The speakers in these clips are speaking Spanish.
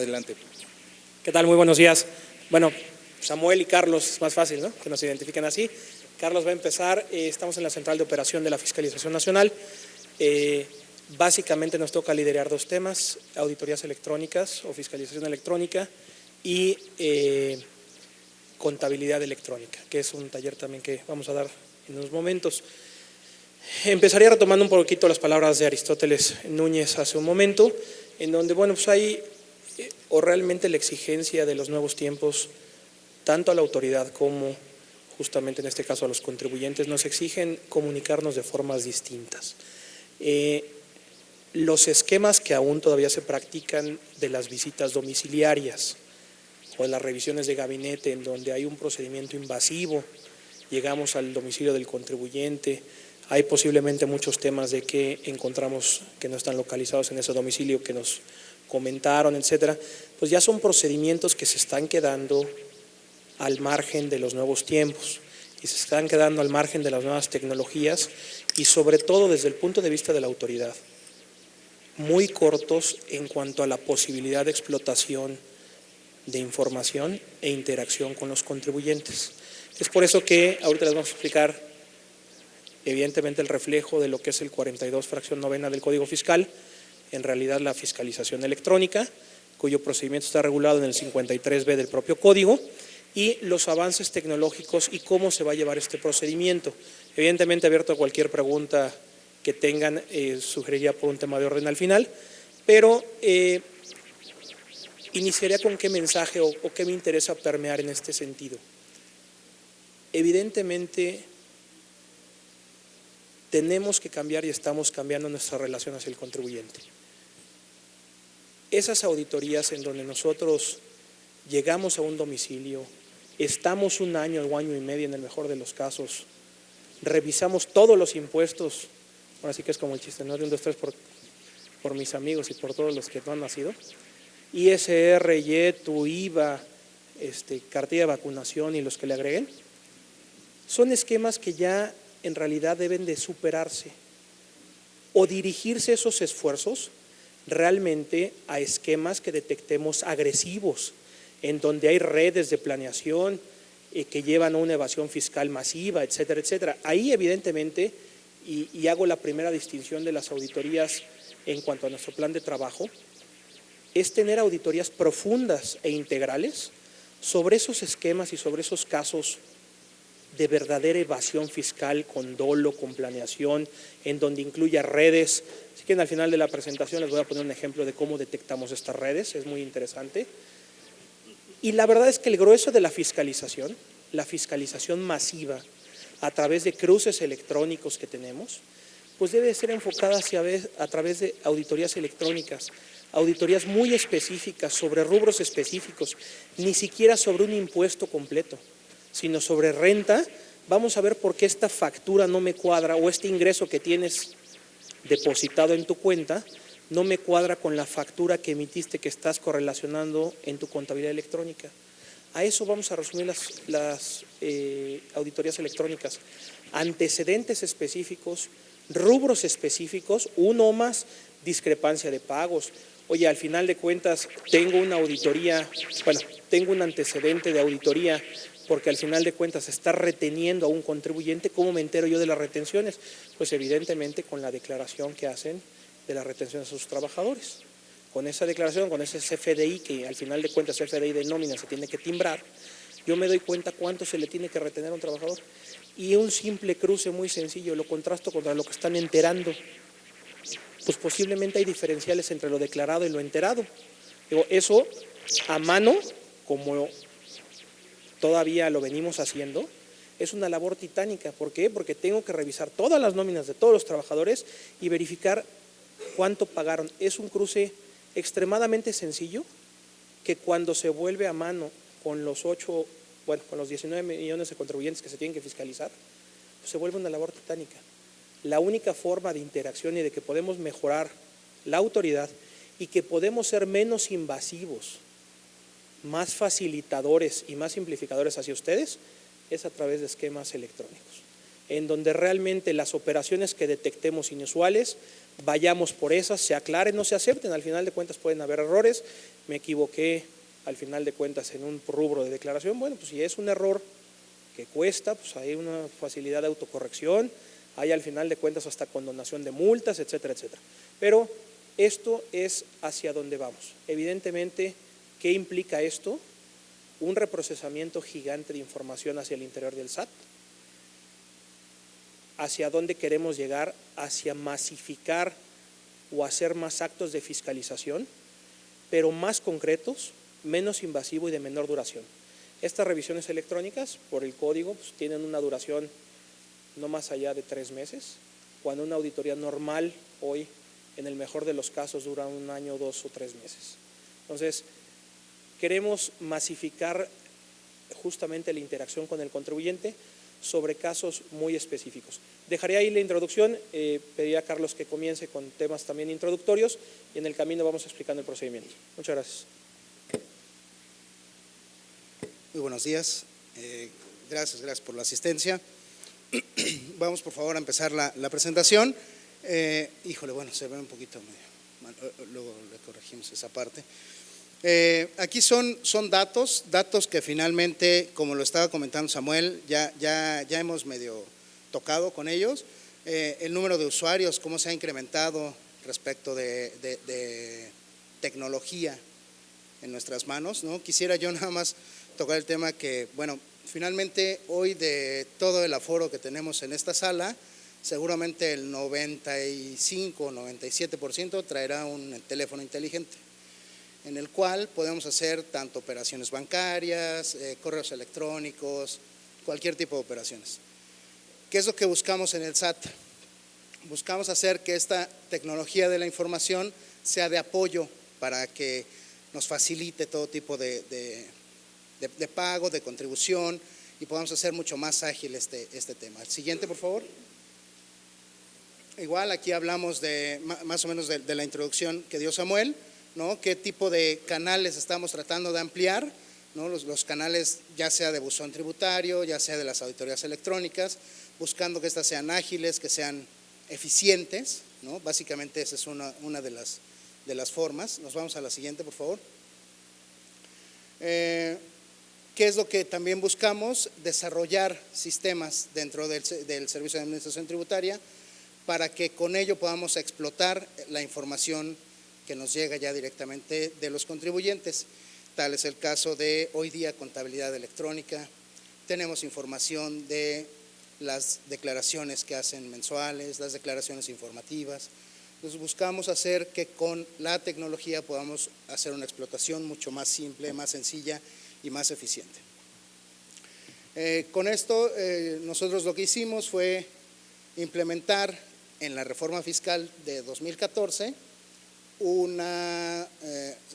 Adelante. ¿Qué tal? Muy buenos días. Bueno, Samuel y Carlos, es más fácil, ¿no?, que nos identifiquen así. Carlos va a empezar. Estamos en la Central de Operación de la Fiscalización Nacional. Básicamente nos toca liderar dos temas: auditorías electrónicas o fiscalización electrónica y contabilidad electrónica, que es un taller también que vamos a dar en unos momentos. Empezaría retomando un poquito las palabras de Aristóteles Núñez hace un momento, en donde, bueno, pues hay o realmente la exigencia de los nuevos tiempos, tanto a la autoridad como justamente en este caso a los contribuyentes, nos exigen comunicarnos de formas distintas. Los esquemas que aún todavía se practican de las visitas domiciliarias o de las revisiones de gabinete, en donde hay un procedimiento invasivo, llegamos al domicilio del contribuyente, hay posiblemente muchos temas de que encontramos que no están localizados en ese domicilio que nos comentaron, etcétera, pues ya son procedimientos que se están quedando al margen de los nuevos tiempos y se están quedando al margen de las nuevas tecnologías y sobre todo desde el punto de vista de la autoridad, muy cortos en cuanto a la posibilidad de explotación de información e interacción con los contribuyentes. Es por eso que ahorita les vamos a explicar evidentemente el reflejo de lo que es el 42 fracción novena del Código Fiscal, en realidad la fiscalización electrónica, cuyo procedimiento está regulado en el 53B del propio código, y los avances tecnológicos y cómo se va a llevar este procedimiento. Evidentemente abierto a cualquier pregunta que tengan, sugeriría por un tema de orden al final, pero iniciaría con qué mensaje o qué me interesa permear en este sentido. Evidentemente tenemos que cambiar y estamos cambiando nuestra relación hacia el contribuyente. Esas auditorías en donde nosotros llegamos a un domicilio, estamos un año o año y medio en el mejor de los casos, revisamos todos los impuestos, ahora sí que es como el chiste, ¿no?, de 1, 2, 3 por mis amigos y por todos los que no han nacido, ISR, YETU, IVA, cartilla de vacunación y los que le agreguen, son esquemas que ya en realidad deben de superarse o dirigirse esos esfuerzos realmente a esquemas que detectemos agresivos, en donde hay redes de planeación que llevan a una evasión fiscal masiva, etcétera, etcétera. Ahí evidentemente, y hago la primera distinción de las auditorías en cuanto a nuestro plan de trabajo, es tener auditorías profundas e integrales sobre esos esquemas y sobre esos casos de verdadera evasión fiscal con dolo, con planeación, en donde incluya redes. Así que al final de la presentación les voy a poner un ejemplo de cómo detectamos estas redes, es muy interesante. Y la verdad es que el grueso de la fiscalización masiva a través de cruces electrónicos que tenemos, pues debe ser enfocada a través de auditorías electrónicas, auditorías muy específicas sobre rubros específicos, ni siquiera sobre un impuesto completo, sino sobre renta. Vamos a ver por qué esta factura no me cuadra o este ingreso que tienes depositado en tu cuenta no me cuadra con la factura que emitiste, que estás correlacionando en tu contabilidad electrónica. A eso vamos a resumir las auditorías electrónicas. Antecedentes específicos, rubros específicos, uno o más, discrepancia de pagos. Oye, al final de cuentas tengo una auditoría, tengo un antecedente de auditoría porque al final de cuentas está reteniendo a un contribuyente. ¿Cómo me entero yo de las retenciones? Pues evidentemente con la declaración que hacen de la retención de sus trabajadores. Con esa declaración, con ese CFDI, que al final de cuentas CFDI de nómina se tiene que timbrar, yo me doy cuenta cuánto se le tiene que retener a un trabajador. Y un simple cruce muy sencillo, lo contrasto contra lo que están enterando. Pues posiblemente hay diferenciales entre lo declarado y lo enterado. Digo, eso a mano, como todavía lo venimos haciendo, es una labor titánica. ¿Por qué? Porque tengo que revisar todas las nóminas de todos los trabajadores y verificar cuánto pagaron. Es un cruce extremadamente sencillo que cuando se vuelve a mano con los 19 millones de contribuyentes que se tienen que fiscalizar, pues se vuelve una labor titánica. La única forma de interacción y de que podemos mejorar la autoridad y que podemos ser menos invasivos, más facilitadores y más simplificadores hacia ustedes es a través de esquemas electrónicos, en donde realmente las operaciones que detectemos inusuales vayamos por esas, se aclaren, no se acepten, al final de cuentas pueden haber errores, me equivoqué al final de cuentas en un rubro de declaración, bueno, pues si es un error que cuesta, pues hay una facilidad de autocorrección, hay al final de cuentas hasta condonación de multas, etcétera, etcétera. Pero esto es hacia dónde vamos. Evidentemente, ¿qué implica esto? Un reprocesamiento gigante de información hacia el interior del SAT. ¿Hacia dónde queremos llegar? Hacia masificar o hacer más actos de fiscalización, pero más concretos, menos invasivo y de menor duración. Estas revisiones electrónicas, por el código, pues, tienen una duración no más allá de 3 meses, cuando una auditoría normal hoy, en el mejor de los casos, dura 1 año, 2 o 3 meses. Entonces, queremos masificar justamente la interacción con el contribuyente sobre casos muy específicos. Dejaré ahí la introducción, pediría a Carlos que comience con temas también introductorios y en el camino vamos explicando el procedimiento. Muchas gracias. Muy buenos días, gracias por la asistencia. Vamos por favor a empezar la presentación. Híjole, bueno, se ve un poquito medio, luego le corregimos esa parte. Aquí son datos que finalmente, como lo estaba comentando Samuel, ya hemos medio tocado con ellos. El número de usuarios, cómo se ha incrementado respecto de tecnología en nuestras manos, ¿no? Quisiera yo nada más tocar el tema que, bueno, finalmente hoy de todo el aforo que tenemos en esta sala, seguramente el 95 o 97% traerá un teléfono inteligente, en el cual podemos hacer tanto operaciones bancarias, correos electrónicos, cualquier tipo de operaciones. ¿Qué es lo que buscamos en el SAT? Buscamos hacer que esta tecnología de la información sea de apoyo para que nos facilite todo tipo de pago, de contribución y podamos hacer mucho más ágil este tema. El siguiente, por favor. Igual aquí hablamos más o menos de la introducción que dio Samuel, ¿no? Qué tipo de canales estamos tratando de ampliar, ¿no? Los canales ya sea de buzón tributario, ya sea de las auditorías electrónicas, buscando que estas sean ágiles, que sean eficientes, ¿no? Básicamente esa es una de las formas. Nos vamos a la siguiente, por favor. ¿Qué es lo que también buscamos? Desarrollar sistemas dentro del Servicio de Administración Tributaria para que con ello podamos explotar la información que nos llega ya directamente de los contribuyentes. Tal es el caso de hoy día contabilidad electrónica, tenemos información de las declaraciones que hacen mensuales, las declaraciones informativas. Entonces buscamos hacer que con la tecnología podamos hacer una explotación mucho más simple, más sencilla y más eficiente. Con esto nosotros lo que hicimos fue implementar en la reforma fiscal de 2014 una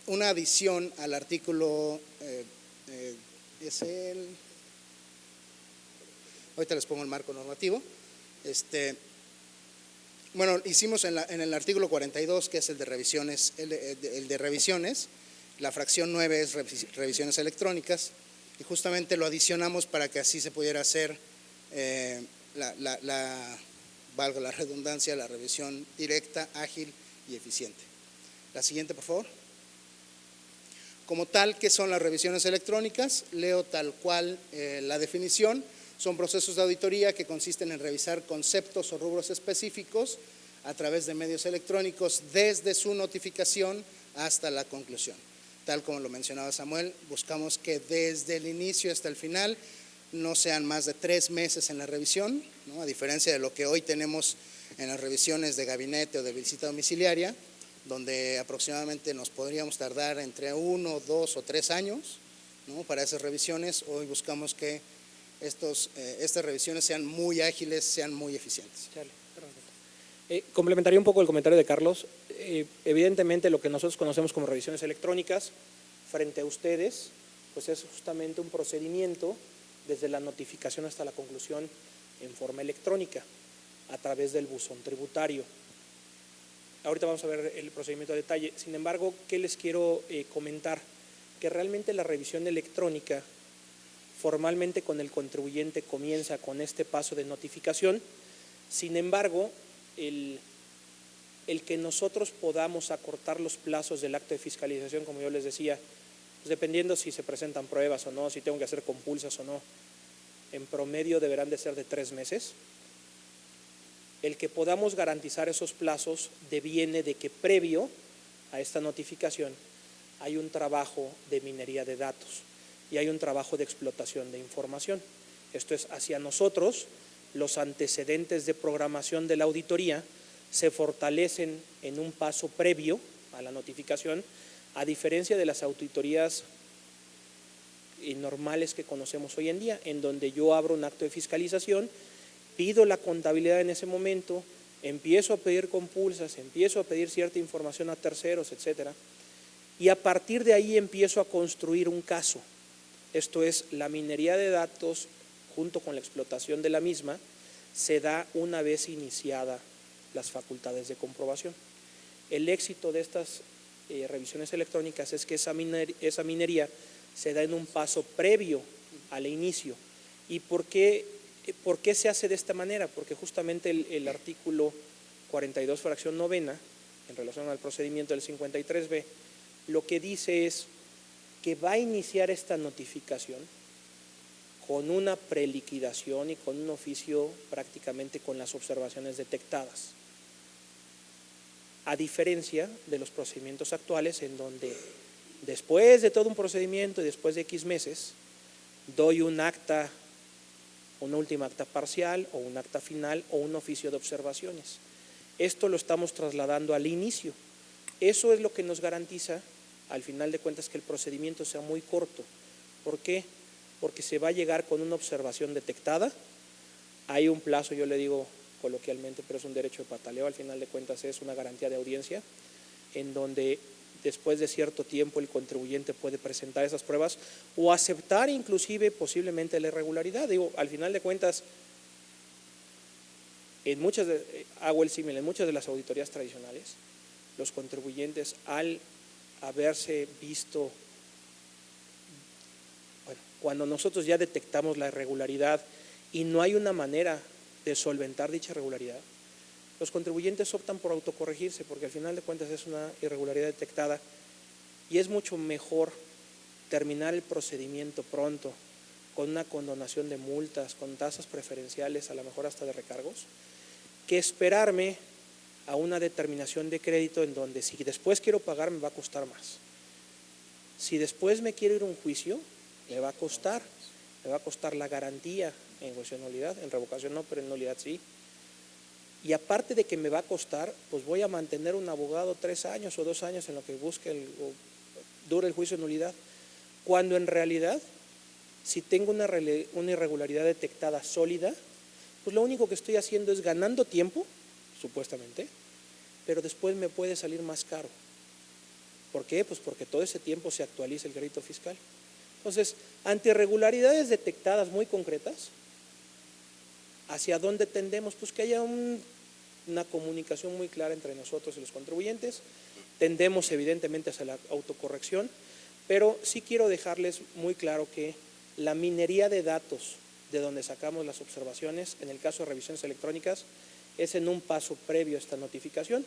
adición al artículo, ahorita les pongo el marco normativo. Bueno, hicimos en el artículo 42, que es el de revisiones, la fracción 9 es revisiones electrónicas, y justamente lo adicionamos para que así se pudiera hacer, valga la redundancia, la revisión directa, ágil y eficiente. La siguiente, por favor. Como tal, ¿qué son las revisiones electrónicas? Leo tal cual la definición. Son procesos de auditoría que consisten en revisar conceptos o rubros específicos a través de medios electrónicos desde su notificación hasta la conclusión. Tal como lo mencionaba Samuel, buscamos que desde el inicio hasta el final no sean más de 3 meses en la revisión, ¿no? A diferencia de lo que hoy tenemos en las revisiones de gabinete o de visita domiciliaria, donde aproximadamente nos podríamos tardar entre 1, 2 o 3 años, ¿no? Para esas revisiones. Hoy buscamos que estas revisiones sean muy ágiles, sean muy eficientes. Complementaría un poco el comentario de Carlos. Evidentemente lo que nosotros conocemos como revisiones electrónicas frente a ustedes, pues es justamente un procedimiento desde la notificación hasta la conclusión en forma electrónica a través del buzón tributario. Ahorita vamos a ver el procedimiento a detalle. Sin embargo, ¿qué les quiero comentar? Que realmente la revisión electrónica formalmente con el contribuyente comienza con este paso de notificación. Sin embargo, el que nosotros podamos acortar los plazos del acto de fiscalización, como yo les decía, pues dependiendo si se presentan pruebas o no, si tengo que hacer compulsas o no, en promedio deberán de ser de 3 meses. El que podamos garantizar esos plazos deviene de que previo a esta notificación hay un trabajo de minería de datos y hay un trabajo de explotación de información. Esto es, hacia nosotros, los antecedentes de programación de la auditoría se fortalecen en un paso previo a la notificación, a diferencia de las auditorías normales que conocemos hoy en día, en donde yo abro un acto de fiscalización, pido la contabilidad en ese momento, empiezo a pedir compulsas, empiezo a pedir cierta información a terceros, etcétera, y a partir de ahí empiezo a construir un caso. Esto es, la minería de datos junto con la explotación de la misma se da una vez iniciada las facultades de comprobación. El éxito de estas revisiones electrónicas es que esa minería se da en un paso previo al inicio. ¿Y por qué se hace de esta manera? Porque justamente el artículo 42, fracción novena, en relación al procedimiento del 53B, lo que dice es que va a iniciar esta notificación con una preliquidación y con un oficio prácticamente con las observaciones detectadas. A diferencia de los procedimientos actuales, en donde después de todo un procedimiento y después de X meses, doy un acta, una última acta parcial o un acta final o un oficio de observaciones. Esto lo estamos trasladando al inicio. Eso es lo que nos garantiza, al final de cuentas, que el procedimiento sea muy corto. ¿Por qué? Porque se va a llegar con una observación detectada. Hay un plazo, yo le digo coloquialmente, pero es un derecho de pataleo, al final de cuentas es una garantía de audiencia, en donde después de cierto tiempo el contribuyente puede presentar esas pruebas o aceptar inclusive posiblemente la irregularidad. Digo, al final de cuentas, hago el símil, en muchas de las auditorías tradicionales, los contribuyentes, al haberse visto, bueno, cuando nosotros ya detectamos la irregularidad y no hay una manera de solventar dicha irregularidad, los contribuyentes optan por autocorregirse, porque al final de cuentas es una irregularidad detectada y es mucho mejor terminar el procedimiento pronto con una condonación de multas, con tasas preferenciales, a lo mejor hasta de recargos, que esperarme a una determinación de crédito en donde si después quiero pagar me va a costar más. Si después me quiero ir a un juicio, me va a costar la garantía en juicio de nulidad, en revocación no, pero en nulidad sí. Y aparte de que me va a costar, pues voy a mantener un abogado 3 años o 2 años en lo que busque o dure el juicio de nulidad. Cuando en realidad, si tengo una irregularidad detectada sólida, pues lo único que estoy haciendo es ganando tiempo, supuestamente, pero después me puede salir más caro. ¿Por qué? Pues porque todo ese tiempo se actualiza el crédito fiscal. Entonces, ante irregularidades detectadas muy concretas, ¿hacia dónde tendemos? Pues que haya una comunicación muy clara entre nosotros y los contribuyentes. Tendemos evidentemente hacia la autocorrección, pero sí quiero dejarles muy claro que la minería de datos de donde sacamos las observaciones, en el caso de revisiones electrónicas, es en un paso previo a esta notificación,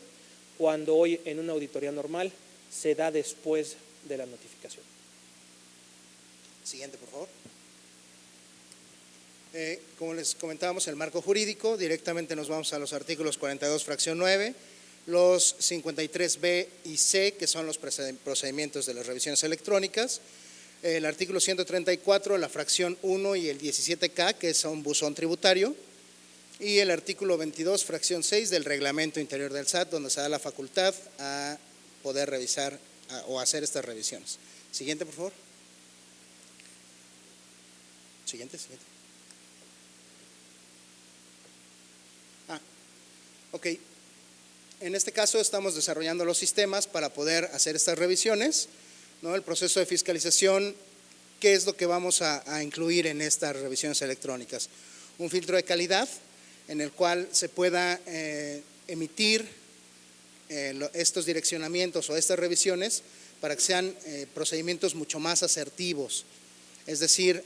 cuando hoy en una auditoría normal se da después de la notificación. Siguiente, por favor. Como les comentábamos, el marco jurídico, directamente nos vamos a los artículos 42, fracción 9, los 53B y C, que son los procedimientos de las revisiones electrónicas, el artículo 134, la fracción 1 y el 17K, que es un buzón tributario, y el artículo 22, fracción 6 del reglamento interior del SAT, donde se da la facultad a poder revisar o hacer estas revisiones. Siguiente, por favor. Siguiente. Ok. En este caso estamos desarrollando los sistemas para poder hacer estas revisiones, ¿no? El proceso de fiscalización, ¿qué es lo que vamos a incluir en estas revisiones electrónicas? Un filtro de calidad en el cual se pueda emitir estos direccionamientos o estas revisiones para que sean procedimientos mucho más asertivos. Es decir,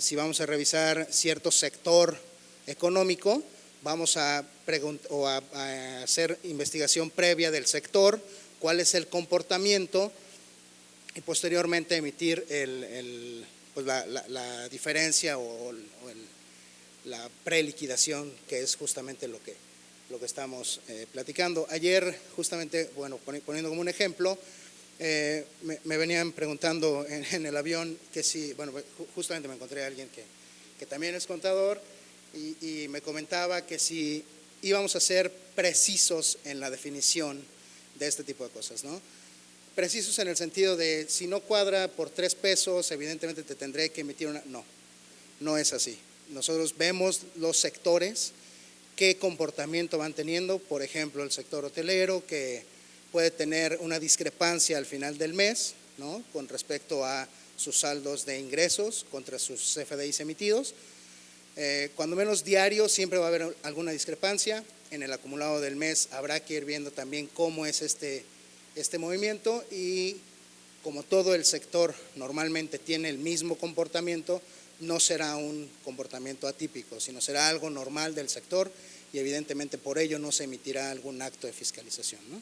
si vamos a revisar cierto sector económico, vamos a hacer investigación previa del sector, cuál es el comportamiento y posteriormente emitir pues la diferencia o la preliquidación, que es justamente lo que estamos platicando. Ayer, justamente, bueno, poniendo como un ejemplo, me venían preguntando en el avión que si, bueno, justamente me encontré a alguien que también es contador y me comentaba que si íbamos a ser precisos en la definición de este tipo de cosas, ¿no? Precisos en el sentido de, si no cuadra por 3 pesos, evidentemente te tendré que emitir una… No es así. Nosotros vemos los sectores, qué comportamiento van teniendo, por ejemplo, el sector hotelero, que puede tener una discrepancia al final del mes, ¿no?, con respecto a sus saldos de ingresos contra sus CFDIs emitidos. Cuando menos diario siempre va a haber alguna discrepancia. En el acumulado del mes habrá que ir viendo también cómo es este movimiento, y como todo el sector normalmente tiene el mismo comportamiento, no será un comportamiento atípico, sino será algo normal del sector, y evidentemente por ello no se emitirá algún acto de fiscalización, ¿no?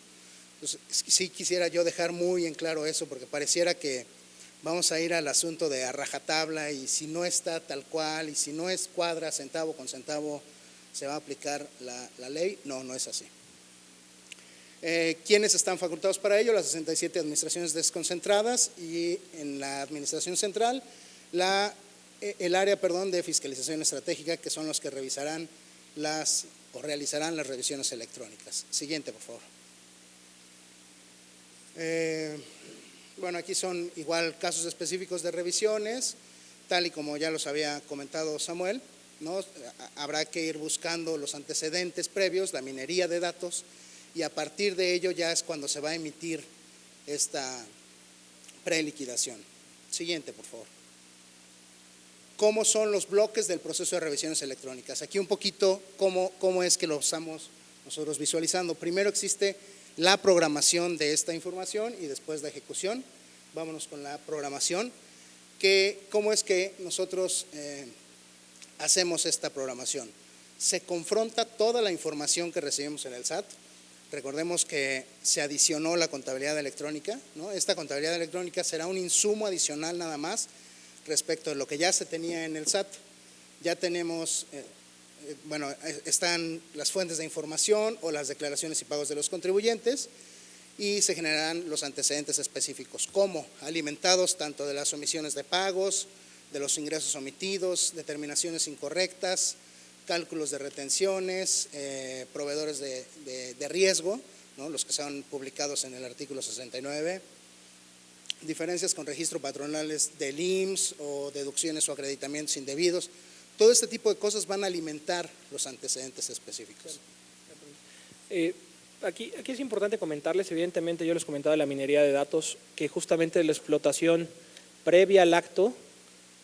Entonces, sí quisiera yo dejar muy en claro eso, porque pareciera que vamos a ir al asunto de a rajatabla, y si no está tal cual, y si no es cuadra centavo con centavo, se va a aplicar la ley. No, no es así. ¿Quiénes están facultados para ello? Las 67 administraciones desconcentradas, y en la administración central el área de fiscalización estratégica, que son los que revisarán realizarán las revisiones electrónicas. Siguiente, por favor. Bueno, aquí son igual casos específicos de revisiones, tal y como ya los había comentado Samuel, ¿no? Habrá que ir buscando los antecedentes previos, la minería de datos, y a partir de ello ya es cuando se va a emitir esta preliquidación. Siguiente, por favor. ¿Cómo son los bloques del proceso de revisiones electrónicas? Aquí un poquito cómo es que lo estamos nosotros visualizando. Primero existe la programación de esta información y después la ejecución. Vámonos con la programación. ¿Cómo es que nosotros hacemos esta programación? Se confronta toda la información que recibimos en el SAT. Recordemos que se adicionó la contabilidad electrónica, ¿no? Esta contabilidad electrónica será un insumo adicional nada más respecto de lo que ya se tenía en el SAT. Ya tenemos, bueno, están las fuentes de información o las declaraciones y pagos de los contribuyentes, y se generarán los antecedentes específicos, como alimentados tanto de las omisiones de pagos, de los ingresos omitidos, determinaciones incorrectas, cálculos de retenciones, proveedores de riesgo, ¿no?, los que sean publicados en el artículo 69, diferencias con registro patronales del IMSS o deducciones o acreditamientos indebidos. Todo este tipo de cosas van a alimentar los antecedentes específicos. Aquí es importante comentarles, evidentemente yo les comentaba de la minería de datos, que justamente la explotación previa al acto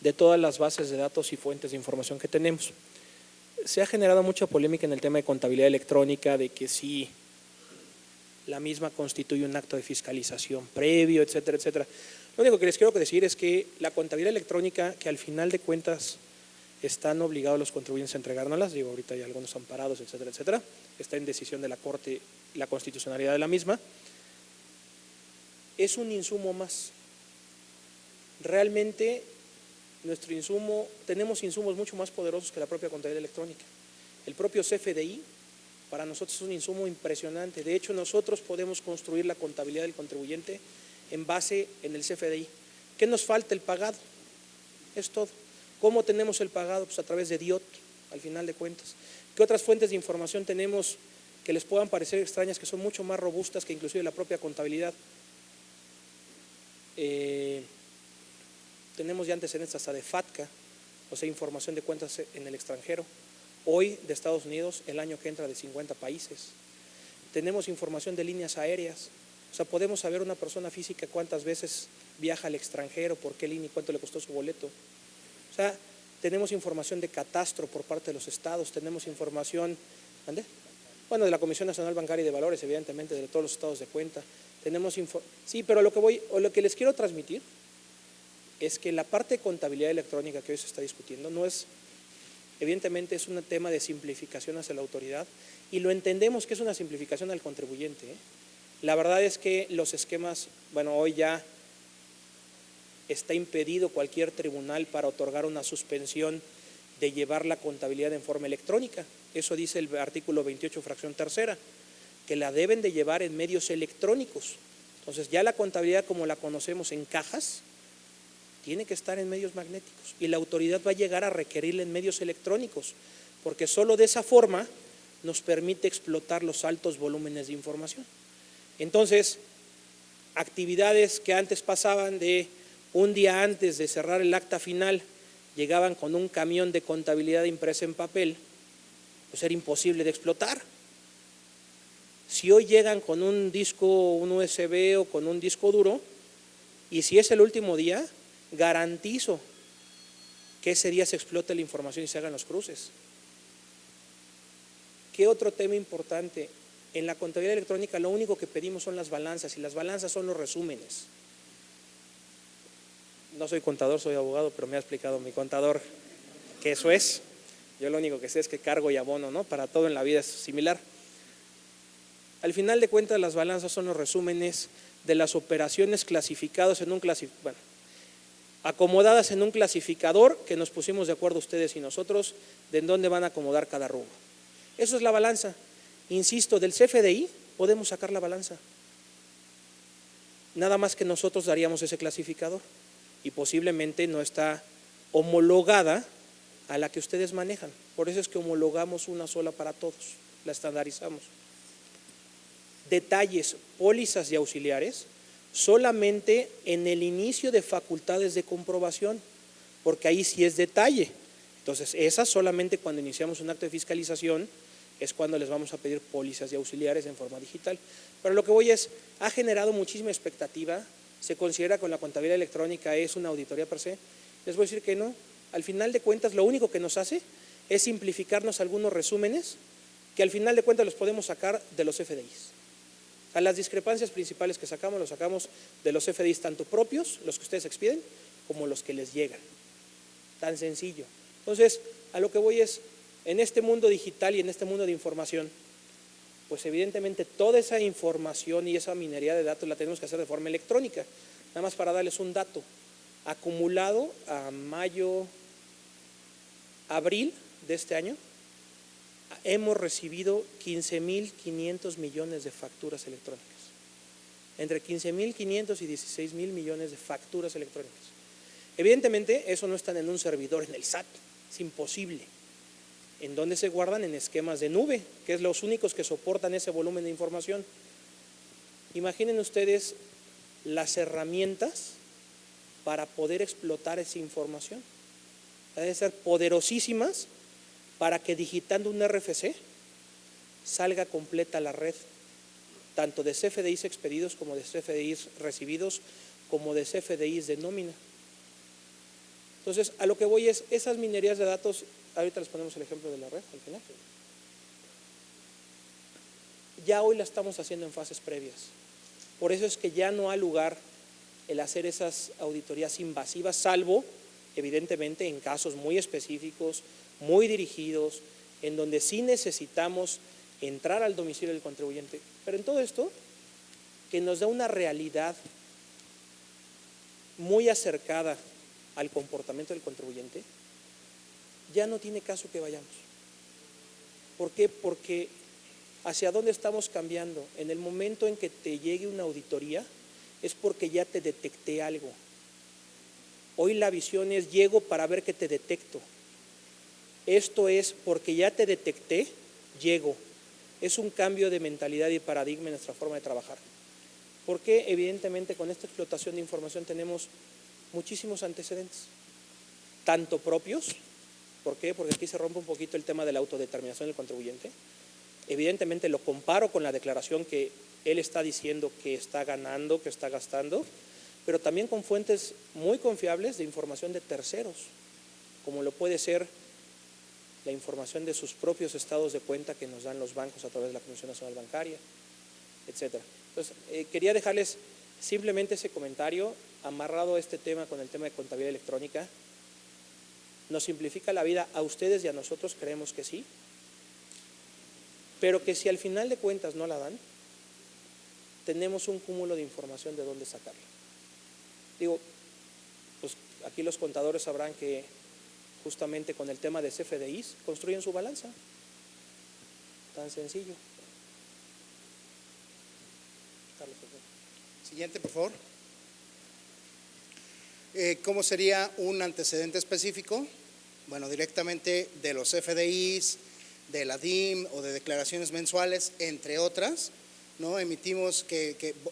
de todas las bases de datos y fuentes de información que tenemos. Se ha generado mucha polémica en el tema de contabilidad electrónica, de que si la misma constituye un acto de fiscalización previo, etcétera, etcétera. Lo único que les quiero decir es que la contabilidad electrónica, que al final de cuentas están obligados los contribuyentes a entregárnoslas, digo, ahorita hay algunos amparados, etcétera, etcétera, está en decisión de la Corte la constitucionalidad de la misma, es un insumo más. Realmente nuestro insumo, tenemos insumos mucho más poderosos que la propia contabilidad electrónica. El propio CFDI para nosotros es un insumo impresionante. De hecho, nosotros podemos construir la contabilidad del contribuyente en base en el CFDI. ¿Qué nos falta? El pagado. Es todo. ¿Cómo tenemos el pagado? Pues a través de DIOT, al final de cuentas. ¿Qué otras fuentes de información tenemos que les puedan parecer extrañas, que son mucho más robustas que inclusive la propia contabilidad? Tenemos ya antecedentes hasta de FATCA, o sea, información de cuentas en el extranjero. Hoy de Estados Unidos, el año que entra de 50 países. Tenemos información de líneas aéreas, o sea, podemos saber una persona física cuántas veces viaja al extranjero, por qué línea y cuánto le costó su boleto. O sea, tenemos información de catastro por parte de los estados, tenemos información, bueno, de la Comisión Nacional Bancaria y de Valores, evidentemente, de todos los estados de cuenta. Tenemos sí, pero lo que les quiero transmitir es que la parte de contabilidad electrónica que hoy se está discutiendo no es Evidentemente es un tema de simplificación hacia la autoridad y lo entendemos que es una simplificación al contribuyente, ¿eh? La verdad es que los esquemas, bueno, hoy ya está impedido cualquier tribunal para otorgar una suspensión de llevar la contabilidad en forma electrónica. Eso dice el artículo 28, fracción tercera, que la deben de llevar en medios electrónicos. Entonces ya la contabilidad como la conocemos en cajas, tiene que estar en medios magnéticos y la autoridad va a llegar a requerirla en medios electrónicos, porque solo de esa forma nos permite explotar los altos volúmenes de información. Entonces, actividades que antes pasaban de un día antes de cerrar el acta final, llegaban con un camión de contabilidad impresa en papel, pues era imposible de explotar. Si hoy llegan con un disco, un USB o con un disco duro, y si es el último día, garantizo que ese día se explote la información y se hagan los cruces. ¿Qué otro tema importante? En la contabilidad electrónica lo único que pedimos son las balanzas y las balanzas son los resúmenes. No soy contador, soy abogado, pero me ha explicado mi contador que eso es. Yo lo único que sé es que cargo y abono, ¿no? Para todo en la vida es similar. Al final de cuentas las balanzas son los resúmenes de las operaciones clasificadas en un acomodadas en un clasificador que nos pusimos de acuerdo ustedes y nosotros de en dónde van a acomodar cada rubro. Eso es la balanza. Insisto, del CFDI podemos sacar la balanza. Nada más que nosotros daríamos ese clasificador y posiblemente no está homologada a la que ustedes manejan. Por eso es que homologamos una sola para todos, la estandarizamos. Detalles, pólizas y auxiliares, solamente en el inicio de facultades de comprobación, porque ahí sí es detalle. Entonces, esas solamente cuando iniciamos un acto de fiscalización es cuando les vamos a pedir pólizas y auxiliares en forma digital. Pero lo que voy es, ha generado muchísima expectativa, se considera que la contabilidad electrónica es una auditoría per se. Les voy a decir que no, al final de cuentas lo único que nos hace es simplificarnos algunos resúmenes que al final de cuentas los podemos sacar de los FDIs. A las discrepancias principales que sacamos, los sacamos de los FDIs tanto propios, los que ustedes expiden, como los que les llegan. Tan sencillo. Entonces, a lo que voy es, en este mundo digital y en este mundo de información, pues evidentemente toda esa información y esa minería de datos la tenemos que hacer de forma electrónica. Nada más para darles un dato. Acumulado a abril de este año, hemos recibido 15.500 millones de facturas electrónicas. Entre 15.500 y 16.000 millones de facturas electrónicas. Evidentemente, eso no está en un servidor en el SAT, es imposible. ¿En dónde se guardan? En esquemas de nube, que es los únicos que soportan ese volumen de información. Imaginen ustedes las herramientas para poder explotar esa información. Deben ser poderosísimas para que digitando un RFC salga completa la red, tanto de CFDIs expedidos como de CFDIs recibidos, como de CFDIs de nómina. Entonces, a lo que voy es, esas minerías de datos, ahorita les ponemos el ejemplo de la red al final. Ya hoy la estamos haciendo en fases previas. Por eso es que ya no ha lugar el hacer esas auditorías invasivas, salvo, evidentemente, en casos muy específicos, muy dirigidos, en donde sí necesitamos entrar al domicilio del contribuyente. Pero en todo esto, que nos da una realidad muy acercada al comportamiento del contribuyente, ya no tiene caso que vayamos. ¿Por qué? Porque hacia dónde estamos cambiando. En el momento en que te llegue una auditoría, es porque ya te detecté algo. Hoy la visión es, llego para ver que te detecto. Esto es porque ya te detecté, llego. Es un cambio de mentalidad y paradigma en nuestra forma de trabajar. Porque evidentemente con esta explotación de información tenemos muchísimos antecedentes, tanto propios. ¿Por qué? Porque aquí se rompe un poquito el tema de la autodeterminación del contribuyente. Evidentemente lo comparo con la declaración que él está diciendo que está ganando, que está gastando, pero también con fuentes muy confiables de información de terceros, como lo puede ser la información de sus propios estados de cuenta que nos dan los bancos a través de la Comisión Nacional Bancaria, etcétera. Entonces, quería dejarles simplemente ese comentario amarrado a este tema con el tema de contabilidad electrónica. ¿Nos simplifica la vida a ustedes y a nosotros? Creemos que sí. Pero que si al final de cuentas no la dan, tenemos un cúmulo de información de dónde sacarla. Digo, pues aquí los contadores sabrán que justamente con el tema de CFDIs construyen su balanza. Tan sencillo. Siguiente, por favor. ¿Cómo sería un antecedente específico? Bueno, directamente de los FDIs, de la DIM o de declaraciones mensuales, entre otras, ¿no? Emitimos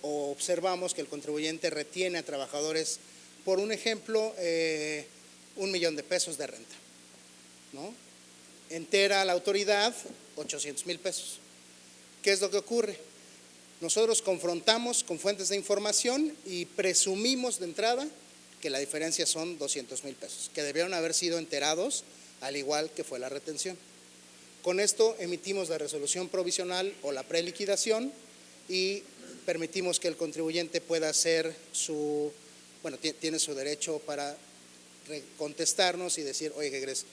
o observamos que el contribuyente retiene a trabajadores, por un ejemplo, 1,000,000 de pesos de renta, ¿no? Entera la autoridad 800,000 pesos. ¿Qué es lo que ocurre? Nosotros confrontamos con fuentes de información y presumimos de entrada que la diferencia son 200,000 pesos, que debieron haber sido enterados, al igual que fue la retención. Con esto emitimos la resolución provisional o la preliquidación y permitimos que el contribuyente pueda hacer tiene su derecho para contestarnos y decir, oye, ¿qué crees?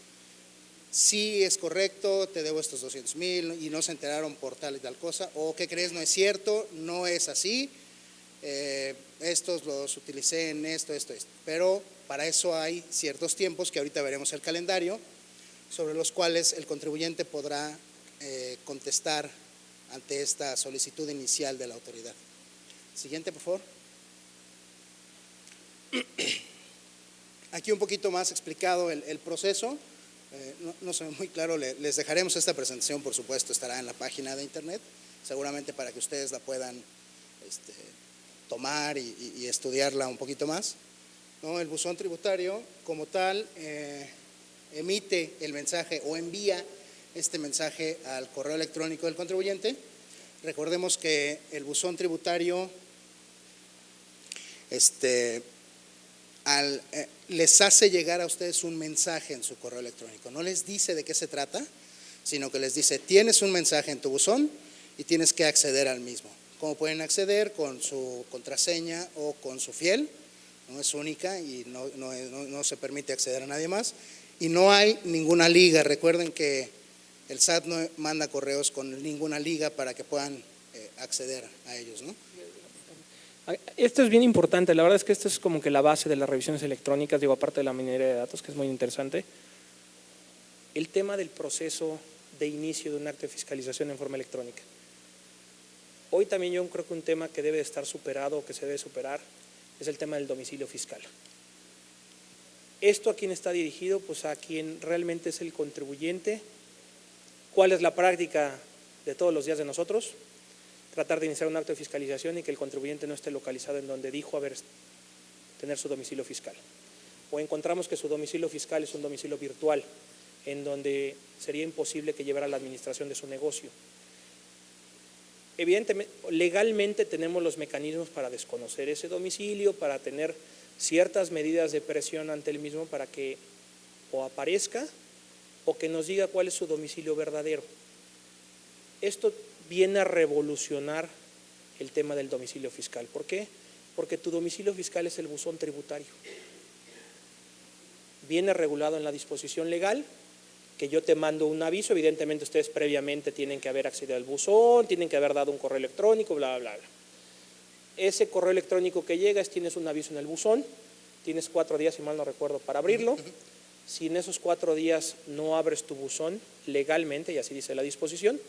Sí es correcto, te debo estos 200,000 y no se enteraron por tal y tal cosa, o ¿qué crees? No es cierto, no es así, estos los utilicé en esto, pero para eso hay ciertos tiempos que ahorita veremos el calendario, sobre los cuales el contribuyente podrá contestar ante esta solicitud inicial de la autoridad. Siguiente, por favor. Aquí un poquito más explicado el proceso. No se ve muy claro, les dejaremos esta presentación, por supuesto, estará en la página de internet, seguramente para que ustedes la puedan tomar y estudiarla un poquito más, ¿no? El buzón tributario como tal emite el mensaje o envía este mensaje al correo electrónico del contribuyente. Recordemos que el buzón tributario les hace llegar a ustedes un mensaje en su correo electrónico. No les dice de qué se trata, sino que les dice, tienes un mensaje en tu buzón y tienes que acceder al mismo. ¿Cómo pueden acceder? Con su contraseña o con su fiel, no es única y no se permite acceder a nadie más. Y no hay ninguna liga, recuerden que el SAT no manda correos con ninguna liga para que puedan acceder a ellos, ¿no? Esto es bien importante, la verdad es que esto es como que la base de las revisiones electrónicas, digo, aparte de la minería de datos, que es muy interesante. El tema del proceso de inicio de un acto de fiscalización en forma electrónica. Hoy también yo creo que un tema que debe estar superado o que se debe superar es el tema del domicilio fiscal. ¿Esto a quién está dirigido? Pues a quien realmente es el contribuyente. ¿Cuál es la práctica de todos los días de nosotros? Tratar de iniciar un acto de fiscalización y que el contribuyente no esté localizado en donde dijo tener su domicilio fiscal. O encontramos que su domicilio fiscal es un domicilio virtual, en donde sería imposible que llevara la administración de su negocio. Evidentemente, legalmente tenemos los mecanismos para desconocer ese domicilio, para tener ciertas medidas de presión ante el mismo para que o aparezca o que nos diga cuál es su domicilio verdadero. Esto viene a revolucionar el tema del domicilio fiscal. ¿Por qué? Porque tu domicilio fiscal es el buzón tributario. Viene regulado en la disposición legal, que yo te mando un aviso, evidentemente ustedes previamente tienen que haber accedido al buzón, tienen que haber dado un correo electrónico, bla, bla, bla. Ese correo electrónico que llega tienes un aviso en el buzón, tienes 4 días, si mal no recuerdo, para abrirlo. Si en esos 4 días no abres tu buzón legalmente, y así dice la disposición,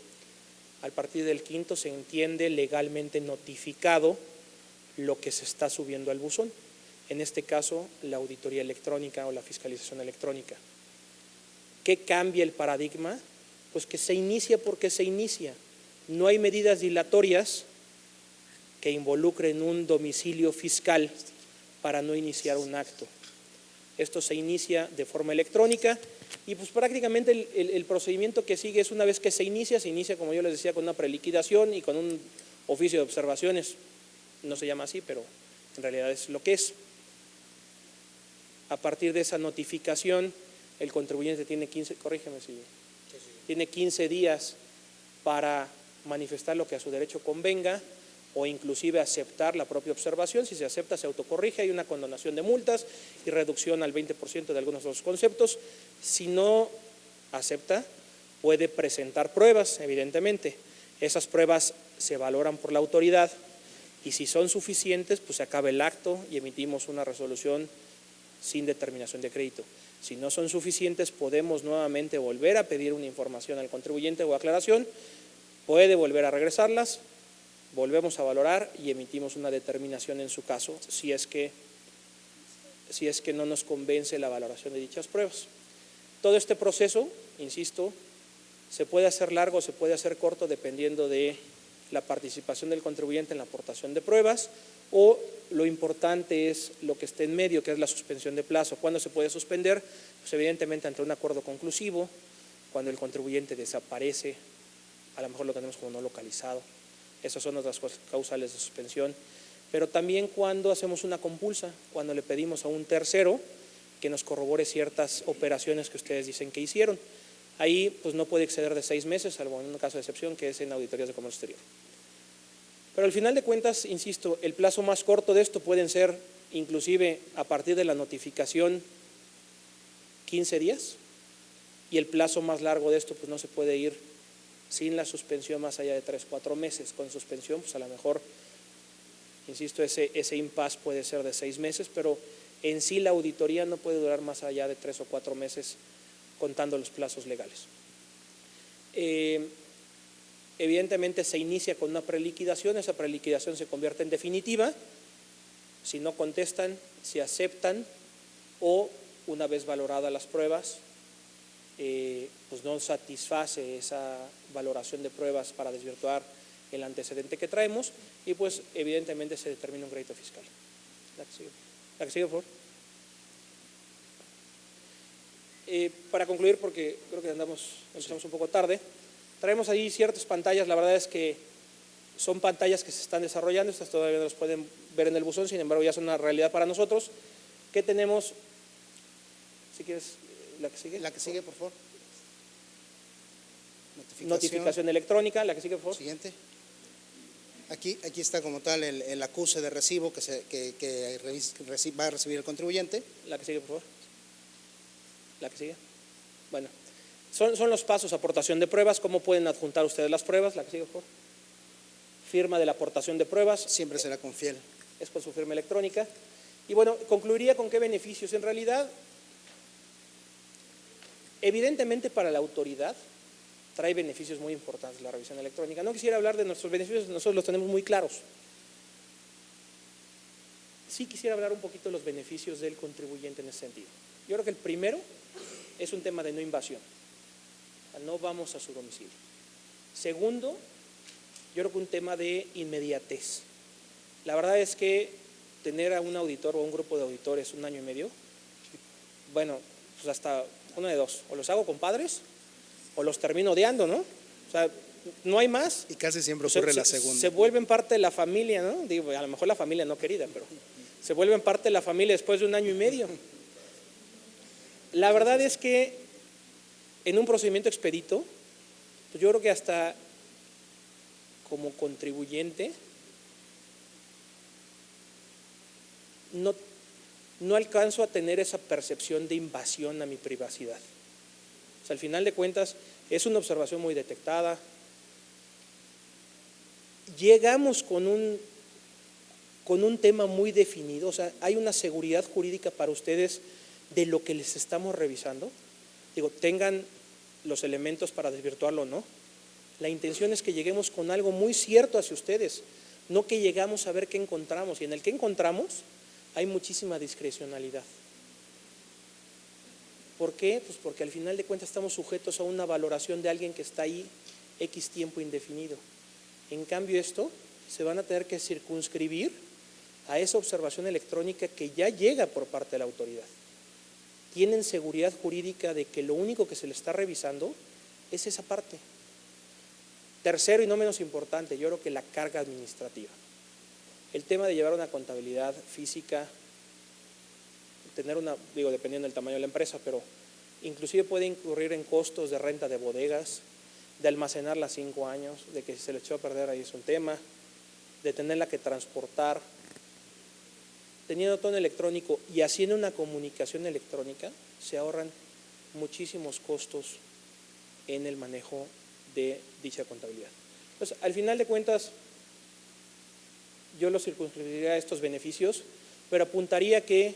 al partir del 5º se entiende legalmente notificado lo que se está subiendo al buzón. En este caso, la auditoría electrónica o la fiscalización electrónica. ¿Qué cambia el paradigma? Pues que se inicia porque se inicia. No hay medidas dilatorias que involucren un domicilio fiscal para no iniciar un acto. Esto se inicia de forma electrónica y pues prácticamente el procedimiento que sigue es una vez que se inicia como yo les decía, con una preliquidación y con un oficio de observaciones. No se llama así, pero en realidad es lo que es. A partir de esa notificación, el contribuyente tiene 15 días para manifestar lo que a su derecho convenga o inclusive aceptar la propia observación. Si se acepta, se autocorrige, hay una condonación de multas y reducción al 20% de algunos de los conceptos. Si no acepta, puede presentar pruebas, evidentemente. Esas pruebas se valoran por la autoridad y si son suficientes, pues se acaba el acto y emitimos una resolución sin determinación de crédito. Si no son suficientes, podemos nuevamente volver a pedir una información al contribuyente o aclaración, puede volver a regresarlas, volvemos a valorar y emitimos una determinación en su caso, si es que no nos convence la valoración de dichas pruebas. Todo este proceso, insisto, se puede hacer largo o se puede hacer corto dependiendo de la participación del contribuyente en la aportación de pruebas, o lo importante es lo que esté en medio, que es la suspensión de plazo. ¿Cuándo se puede suspender? Pues evidentemente ante un acuerdo conclusivo, cuando el contribuyente desaparece, a lo mejor lo tenemos como no localizado. Esas son otras causales de suspensión. Pero también cuando hacemos una compulsa, cuando le pedimos a un tercero que nos corrobore ciertas operaciones que ustedes dicen que hicieron. Ahí pues no puede exceder de 6 meses, salvo en un caso de excepción que es en auditorías de comercio exterior. Pero al final de cuentas, insisto, el plazo más corto de esto pueden ser inclusive a partir de la notificación 15 días y el plazo más largo de esto pues no se puede ir sin la suspensión más allá de 3 o 4 meses. Con suspensión pues a lo mejor, insisto, ese impasse puede ser de 6 meses, pero en sí la auditoría no puede durar más allá de 3 o 4 meses contando los plazos legales. Evidentemente se inicia con una preliquidación, esa preliquidación se convierte en definitiva, si no contestan, si aceptan o una vez valoradas las pruebas, pues no satisface esa valoración de pruebas para desvirtuar el antecedente que traemos y pues evidentemente se determina un crédito fiscal. La que sigue, por favor. Para concluir, porque creo que empezamos un poco tarde, traemos ahí ciertas pantallas, la verdad es que son pantallas que se están desarrollando, estas todavía no las pueden ver en el buzón, sin embargo ya son una realidad para nosotros. ¿Qué tenemos? Si quieres, la que sigue. La que sigue, por favor. Notificación electrónica, la que sigue, por favor. Siguiente. Aquí está como tal el acuse de recibo que va a recibir el contribuyente. La que sigue, por favor. La que sigue. Bueno, son los pasos: aportación de pruebas, cómo pueden adjuntar ustedes las pruebas. La que sigue, por favor. Firma de la aportación de pruebas. Siempre será con fiel. Es con su firma electrónica. Y bueno, concluiría con qué beneficios. En realidad, evidentemente para la autoridad trae beneficios muy importantes la revisión electrónica. No quisiera hablar de nuestros beneficios, nosotros los tenemos muy claros. Sí quisiera hablar un poquito de los beneficios del contribuyente en ese sentido. Yo creo que el primero es un tema de no invasión. No vamos a su domicilio. Segundo, yo creo que un tema de inmediatez. La verdad es que tener a un auditor o a un grupo de auditores 1 año y medio, bueno, pues hasta una de dos, o los hago compadres o los termino odiando, ¿no? O sea, no hay más. Y casi siempre ocurre la segunda. Se vuelven parte de la familia, ¿no? Digo, a lo mejor la familia no querida, pero se vuelven parte de la familia después de 1 año y medio. La verdad es que en un procedimiento expedito, pues yo creo que hasta como contribuyente no alcanzo a tener esa percepción de invasión a mi privacidad. O sea, al final de cuentas es una observación muy detectada. Llegamos con un tema muy definido, o sea, hay una seguridad jurídica para ustedes de lo que les estamos revisando. Digo, tengan los elementos para desvirtuarlo o no. La intención es que lleguemos con algo muy cierto hacia ustedes, no que llegamos a ver qué encontramos. Y en el que encontramos hay muchísima discrecionalidad. ¿Por qué? Pues porque al final de cuentas estamos sujetos a una valoración de alguien que está ahí X tiempo indefinido. En cambio esto se van a tener que circunscribir a esa observación electrónica que ya llega por parte de la autoridad. Tienen seguridad jurídica de que lo único que se le está revisando es esa parte. Tercero y no menos importante, yo creo que la carga administrativa. El tema de llevar una contabilidad física, tener dependiendo del tamaño de la empresa, pero inclusive puede incurrir en costos de renta de bodegas, de almacenarla 5 años, de que si se le echó a perder ahí es un tema. de tenerla que transportar, teniendo todo en electrónico y haciendo una comunicación electrónica, se ahorran muchísimos costos en el manejo de dicha contabilidad. Entonces, al final de cuentas, yo lo circunscribiría a estos beneficios, pero apuntaría que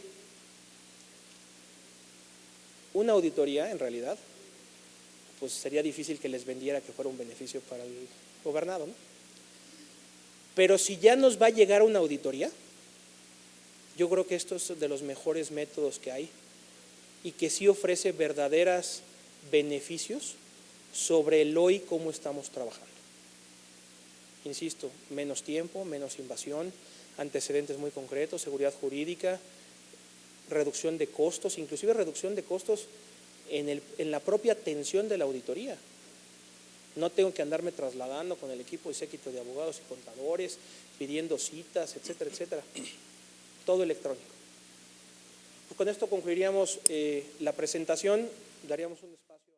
una auditoría, en realidad, pues sería difícil que les vendiera que fuera un beneficio para el gobernado, ¿no? Pero si ya nos va a llegar una auditoría, yo creo que esto es de los mejores métodos que hay y que sí ofrece verdaderos beneficios sobre el hoy cómo estamos trabajando. Insisto, menos tiempo, menos invasión, antecedentes muy concretos, seguridad jurídica, reducción de costos, inclusive reducción de costos en la propia atención de la auditoría. No tengo que andarme trasladando con el equipo y séquito de abogados y contadores, pidiendo citas, etcétera, etcétera. Todo electrónico. Pues con esto concluiríamos la presentación, daríamos un espacio.